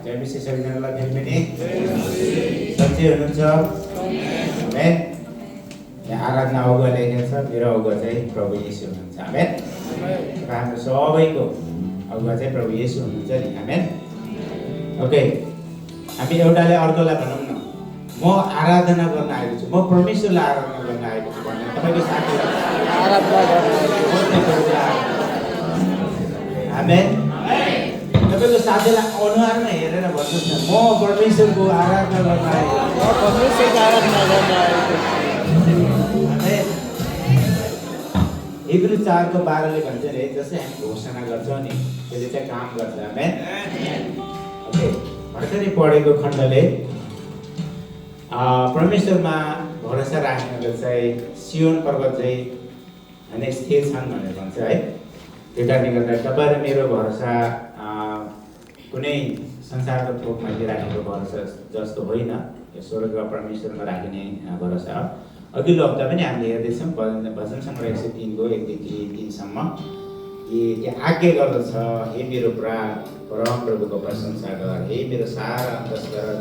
जय विशेष सबैजनालाई फेरि पनि सन्चै हुनुहुन्छ? आमेन। यहाँ आराधना अगुवा लेखेको छ, मेरो अगुवा चाहिँ प्रभु येशू हुनुहुन्छ। आमेन। हाम्रो सबैको अगुवा चाहिँ प्रभु येशू हुनुहुन्छ नि। आमेन। ओके, हामी एउटाले अर्कोलाई भनौँ न, म आराधना गर्न आएको छु, म परमेश्वरलाई आराधना गर्न आएको छु भने तपाईँको साथी आराधना गर्न। आमेन। तपाईँको साथीलाई अनुहारमा हेरेर भन्नुहोस् न, म परमेश्वरको आराधना गर्न आएको छु, म परमेश्वरको आराधना गर्न आएको छु। आमेन। हिब्रू 4:12ले भन्छ नि, जसै हामी घोषणा गर्छौँ नि त्यसले चाहिँ काम गर्छ। आमेन। ओके, भर्खरै पढेको खण्डले परमेश्वरमा भरोसा राख्नेले चाहिँ सियोन पर्वत चाहिँ होइन स्थिर छन् भनेर भन्छ है। त्यो कारणले गर्दा तपाईँ र मेरो भरोसा कुनै संसारको थोकमाथि राखेको भरोसा जस्तो होइन, यो स्वर्ग परमेश्वरमा राखिने भरोसा हो। अघिल्लो हप्ता पनि हामीले हेर्दैछौँ भजन सङ्ग्रह 103 को 1देखि 3सम्म कि त्यहाँ आज्ञा गर्दछ, हे मेरो परम प्रभुको प्रशंसा गर, हे मेरो सारा अन्तस्करण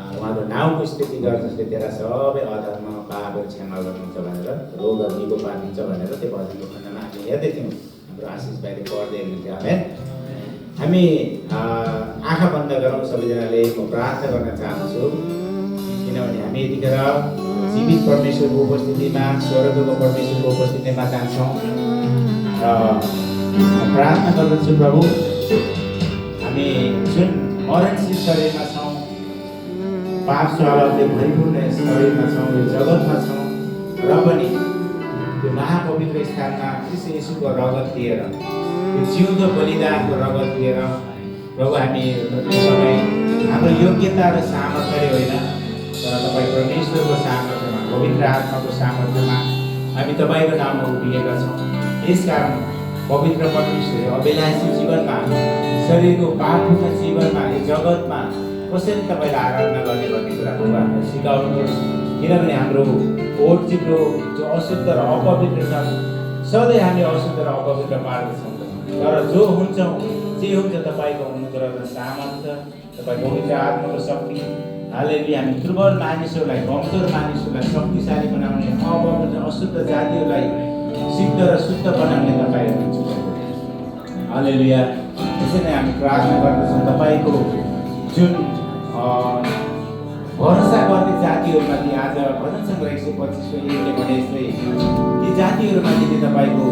उहाँको नाउँको स्तुति गर, जसले तेरा सबै अधर्म पापहरू क्षमा गर्नुहुन्छ भनेर, रोग निको पार्नुहुन्छ भनेर त्यो भजनको खण्डमा हामीले हेर्दै थियौँ। हाम्रो आशिष भाइले पढ्दै हुनुहुन्थ्यो। आमेन। हामी आँखा बन्द गरौँ सबैजनाले। म प्रार्थना गर्न चाहन्छु किनभने हामी यतिखेर जीवित परमेश्वरको उपस्थितिमा, स्वर्गको परमेश्वरको उपस्थितिमा जान्छौँ र प्रार्थना गर्दछु, प्रभु हामी जुन मरणशील शरीरमा छौँ, पाप स्वभावले भरिपूर्ण शरीरमा छौँ, यो जगतमा छौँ र पनि त्यो महापवित्र स्थानमा ख्रीष्ट येशूको रगत लिएर, त्यो जिउँदो बलिदानको रगत लिएर प्रभु हामी समय हाम्रो योग्यता र सामर्थ्यले होइन तर तपाईँ परमेश्वरको सामर्थ्यमा, पवित्र आत्माको सामर्थ्यमा हामी तपाईँको नाममा उभिएका छौँ। यसकारण पवित्र परमेश्वर अभिलाषी जीवनमा, शरीरको पापपूर्ण जीवनमा, यो जगतमा कसरी तपाईँलाई आराधना गर्ने भन्ने कुरा प्रभु हामीलाई सिकाउनुहोस्। किनभने हाम्रो ओठ चिप्लो जो अशुद्ध र अपवित्र छ, सधैँ हामी अशुद्ध र अपवित्र पार्दछौँ। तर जो हुन्छौँ, जे हुन्छ तपाईँको अनुग्रह र सामर्थ्य, तपाईँको पवित्र आत्माको शक्ति, हालेलुया, हामी दुर्बल मानिसहरूलाई, कमजोर मानिसहरूलाई शक्तिशाली बनाउने, अपवित्र अशुद्ध जातिहरूलाई सिद्ध र शुद्ध बनाउने तपाईँ हुनुहुन्छ। हालेलुया। त्यसैले हामी प्रार्थना गर्दछौँ तपाईँको जुन भरोसा गर्ने जातिहरूमाथि आज भजन सङ्ग्रह 125 को 1ले भने यस्तै, ती जातिहरूमाथि तपाईँको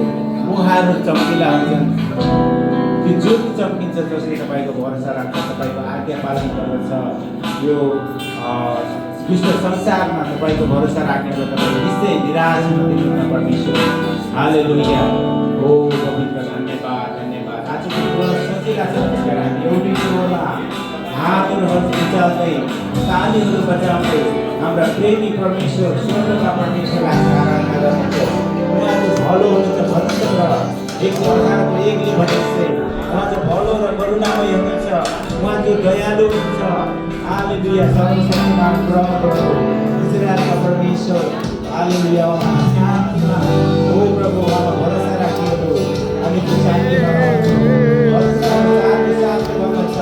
मुहारहरू चम्किला हुन्छन्, त्यो ज्योति चम्किन्छ जसले तपाईँको भरोसा राख्छ, तपाईँको आज्ञा पालन गर्दछ। यो विश्व संसारमा तपाईँको भरोसा राख्नेको तपाईँ निश्चय निराश हुनुहुन्न परमेश्वर। हालेलुया। ओ पवित्र, धन्यवाद धन्यवाद। आजको कुरा सजिला छ, त्यसकारण हामी एउटै स्वरमा हातहरू उचाल्दै, तालीहरू बजाउँदै हाम्रा प्रेमी परमेश्वर, स्वर्गका परमेश्वरलाई आराधना गर्नुहुन्छ। उहाँको भलो हुनुहुन्छ, भन्छ एक प्रकारको एकले भनेपछि उहाँ चाहिँ भलो र करुणामय हुनुहुन्छ, उहाँ जो दयालु हुनुहुन्छ। हालेलुया। सर्वशक्तिमान प्रभु, इजरायलका परमेश्वर, हालेलुया। शान्तिमा ओ प्रभु, उहाँमा भरोसा राखिएको हामी शान्तिमा रहन्छौँ। भरोसा र शान्ति साथले गर्दछ।